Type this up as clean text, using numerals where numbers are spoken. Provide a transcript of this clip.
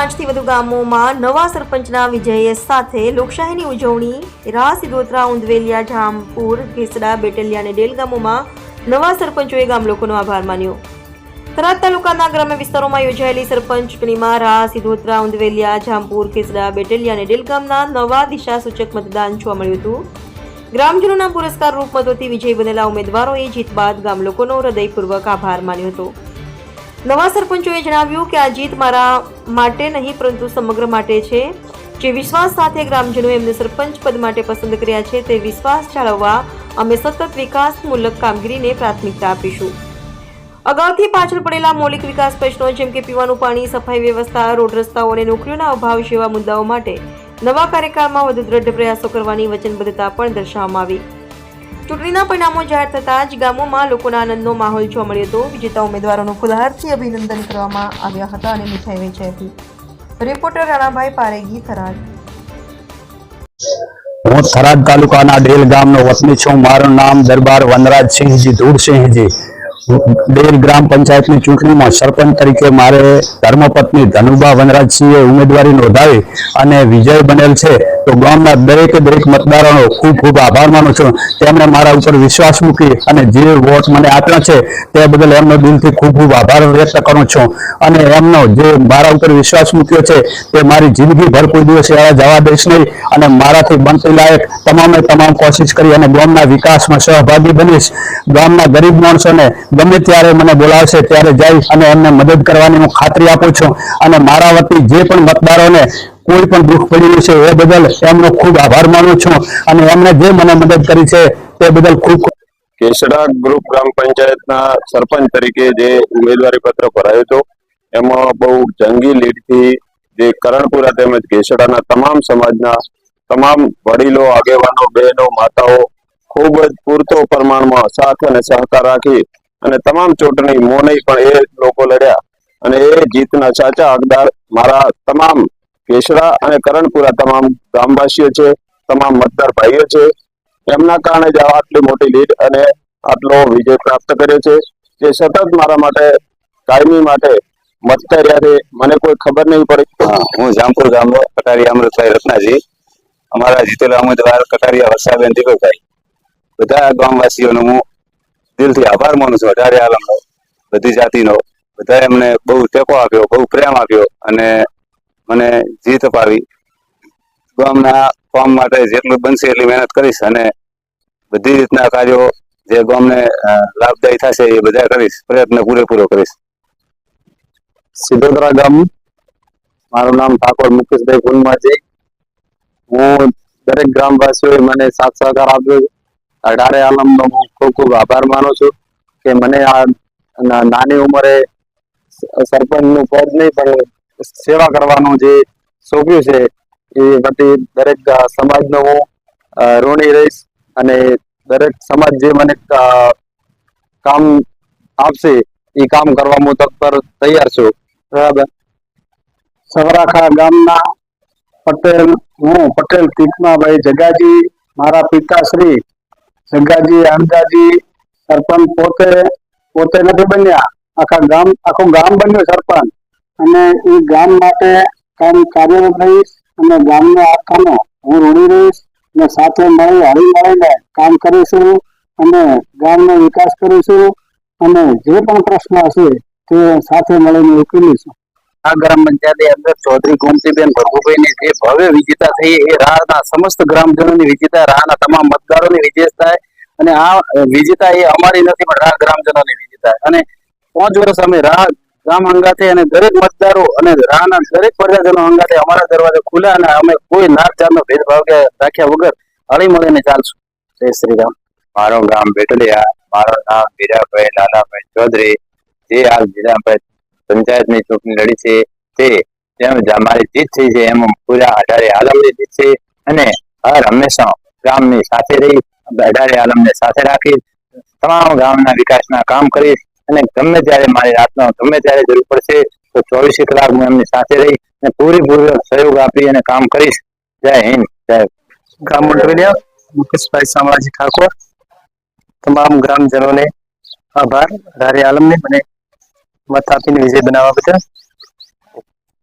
5થી વધુ ગામોમાં નવા સરપંચના વિજય સાથે લોકશાહીની ઉજવણી। રાહ સિધોત્રા, ઉંધવેલિયા, જામપુર, ઘેસડા, બેટલિયા અને ડેલ ગામોમાં નવા સરપંચોએ ગામ લોકોનો આભાર માન્યો। થરાદ તાલુકાના ગ્રામ્ય વિસ્તારોમાં યોજાયેલી સરપંચ ચૂંટણીમાં રાહ સિધોત્રા, ઉંધવેલિયા, જામપુર, ઘેસડા, બેટલિયા અને ડેલ ગામના નવા દિશાસૂચક મતદાન જોવા મળ્યું હતું। ગ્રામજનોના પુરસ્કાર રૂપ મતોથી વિજયી બનેલા ઉમેદવારોએ જીત બાદ ગામ લોકોનો હૃદયપૂર્વક આભાર માન્યો હતો। નવા સરપંચોએ જણાવ્યું કે આ જીત મારા માટે નહીં પરંતુ સમગ્ર માટે છે। જે વિશ્વાસ સાથે ગ્રામજનોએ એમને સરપંચ પદ માટે પસંદ કર્યા છે તે વિશ્વાસ જાળવવા અમે સતત વિકાસમૂલક કામગીરીને પ્રાથમિકતા આપીશું। અગાઉથી પાછળ પડેલા મૌલિક વિકાસ પ્રશ્નો જેમ કે પીવાનું પાણી, સફાઈ વ્યવસ્થા, રોડ રસ્તાઓ અને નોકરીઓના અભાવ જેવા મુદ્દાઓ માટે નવા કાર્યકાળમાં વધુ દ્રઢ પ્રયાસો કરવાની વચનબદ્ધતા પણ દર્શાવવામાં આવી। ચૂંટણીના પરિણામો જાહેર થતાં જ ગામોમાં લોકોના આનંદનો માહોલ જોવા મળ્યો હતો। વિજેતા ઉમેદવારોનું ફુલહારથી અભિનંદન કરવામાં આવ્યા હતા અને મીઠાઈ વેચાઈ હતી। રિપોર્ટર રાણાભાઈ પારેગી, થરાદ। હું થરાદ તાલુકાના ડેલ ગામનો વતની છું। મારું નામ દરબાર વનરાજસિંહજી ધૂળસિંહજી। ડેલ ગ્રામ પંચાયતની ચૂંટણીમાં સરપંચ તરીકે મારે ધર્મપત્ની ધનુભા વનરાજસિંહે ઉમેદવારી નોંધાવી અને વિજય બનેલ છે। તો ગામના દરેક મતદારોનો ખૂબ ખૂબ આભાર માનું છું। તેમણે મારા ઉપર વિશ્વાસ મૂકી અને જે વોટ મને આપ્યા છે તે બદલ એમનો દિલથી ખૂબ ખૂબ આભાર વ્યક્ત કરું છું। અને એમનો જે મારા ઉપર વિશ્વાસ મૂક્યો છે તે મારી જિંદગીભર કોઈ દિવસ જવા દઈશ નહીં અને મારાથી બનતી લાયક તમામ કોશિશ કરી અને ગામના વિકાસમાં સહભાગી બનીશ। ગામના ગરીબ માણસોને ગમે ત્યારે મને બોલાવશે ત્યારે જઈ અને એમને મદદ કરવાની હું ખાતરી આપું છું। અને મારા વતી જે પણ મતદારોને કોઈ પણ દુઃખ પડેલું છે એ બદલ એમનો ખૂબ આભાર માનું છું અને એમને જે મને મદદ કરી છે તે બદલ ખૂબ કેસડા ગ્રુપ ગ્રામ પંચાયતના સરપંચ તરીકે જે ઉમેદવારી પત્ર ભરાયો હતો એમાં બહુ જંગી લીડથી જે કરણપુરા તેમજ કેસડાના તમામ સમાજના તમામ વડીલો, આગેવાનો, બહેનો, માતાઓ ખૂબ જ પૂરતો પ્રમાણમાં સાથ અને સહકાર રાખી અને તમામ ચૂંટણી મોનઈ પણ એ લોકો લડ્યા અને એ જીતના સાચા હકદાર મારા તમામ કેસડા અને કરણપુરા તમામ ગામવાસીઓ છે, તમામ મતદાર ભાઈઓ છે। એમના કારણે જ આટલી મોટી લીડ અને આટલો વિજય પ્રાપ્ત કર્યો છે। જે સતત મારા માટે કાયમી માટે મતતા રહ્યા છે, મને કોઈ ખબર નહીં પડી। હું જામપુર ગામનો કટારિયા અમૃતભાઈ રત્નાજી। અમારા જીતેલા ઉમેદવાર કટારિયા વર્ષાબેન દીપકભાઈ। બધા ગામવાસીઓનો હું દિલથી આભાર માનું છું। અઢારે આલમનો, બધી જાતિનો, બધા એમને બહુ ટેકો આપ્યો, બહુ પ્રેમ આપ્યો અને મને જીત અપાવી। ગામના કામ માટે જેટલું બનશે એટલી મહેનત કરીશ અને બધી રીતના કાર્યો જે ગામને લાભદાયી થશે એ બધા કરીશ, પ્રયત્ન પૂરેપૂરો કરીશ। સિધોત્રા ગામ, મારું નામ ઠાકોર મુકેશભાઈ ગુણમાજી। હું દરેક ગ્રામવાસીઓએ મને સાથ સહકાર આપ્યો। અઢારે આલમનો હું ખૂબ ખૂબ આભાર માનું છું કે મને આ નાની ઉંમરે સરપંચનું પદ નહીં પણ સેવા કરવાનું જે સોંપ્યું છે એ વતી દરેક સમાજનો હું ઋણી રહીશ અને દરેક સમાજ જે મને કામ આપશે એ કામ કરવા હું તત્પર તૈયાર છું। બરાબર। સવરાખા ગામના હું પટેલ તીક્ષ્ણભાઈ જગાજી, મારા પિતાશ્રી જગાજી આમદાજી સરપંચ પોતે નથી બન્યા, આખું ગામ બન્યું સરપંચ અને એ ગામ માટે કાર્યરત રહીશ અને ગામના આખાનો હું ઋણી રહીશ અને સાથે મળીને કામ કરીશું અને ગામનો વિકાસ કરીશું અને જે પણ પ્રશ્ન હશે તે સાથે મળીને ઉકેલીશું। આ ગ્રામ પંચાયતની અંદર ચૌધરી ગોમતીબેન ભરગુભાઈની જે ભવ્ય વિજેતા થઈ એ રાહના સમસ્ત ગ્રામજનોની વિજેતા, રાહના તમામ મતદારોની વિજેતા અને આ વિજેતા એ અમારી નથી પણ રાહ ગ્રામજનોની વિજેતા અને 5 વર્ષ અમે રાહ ગામ અંગાથે અને દરેક મતદારો અને રાહના દરેક પ્રજાજનો અંગાથે અમારા દરવાજા ખુલ્લા અને અમે કોઈ નાત જાતનો ભેદભાવ કે રાખ્યા વગર હળી મળીને ચાલશું। જય શ્રી રામ। મારું ગામ બેટલિયા। મારું નામ વીરાભાઈ લાલાભાઈ ચૌધરી। જે હાલ જિલ્લા પંચાયતની ચૂંટણી લડી છે તે મારી જીત થઈ છે એમાં પૂરા અઢારે આલમની જીત છે અને હર હંમેશા ગામની સાથે રહી અઢારે આલમને સાથે રાખી તમામ ગામના વિકાસના કામ કરીશ અને ગમે ત્યારે મારી રાતનો ગમે ત્યારે જરૂર પડશે તો 24 કલાક હું એમની સાથે રહી અને પૂરેપૂરો સહયોગ આપી અને કામ કરીશ। જય હિન્દ, જય। ગામ મંડળિયા મુકેશભાઈ સામાજી ઠાકોર। તમામ ગ્રામજનોને આભાર અઢારે આલમને મને મત આપીને વિજય બનાવવા બદલ।